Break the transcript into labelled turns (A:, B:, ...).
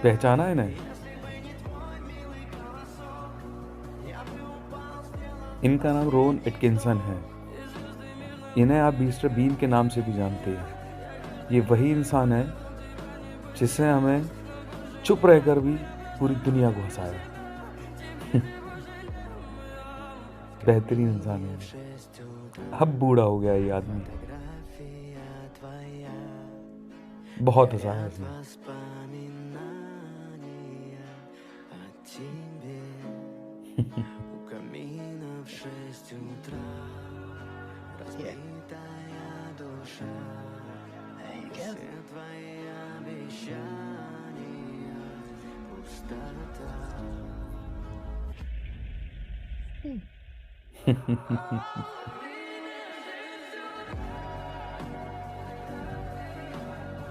A: पहचाना इन्हें? इनका नाम रोवन एटकिंसन है। इन्हें आप मिस्टर बीन के नाम से भी जानते हैं। ये वही इंसान है जिसने हमें चुप रहकर भी पूरी दुनिया को हँसाया। बेहतरीन इंसान है ये। अब बूढ़ा हो गया ये आदमी। बहुत हँसाया इसने।
B: Yeah. There you go. Hmm.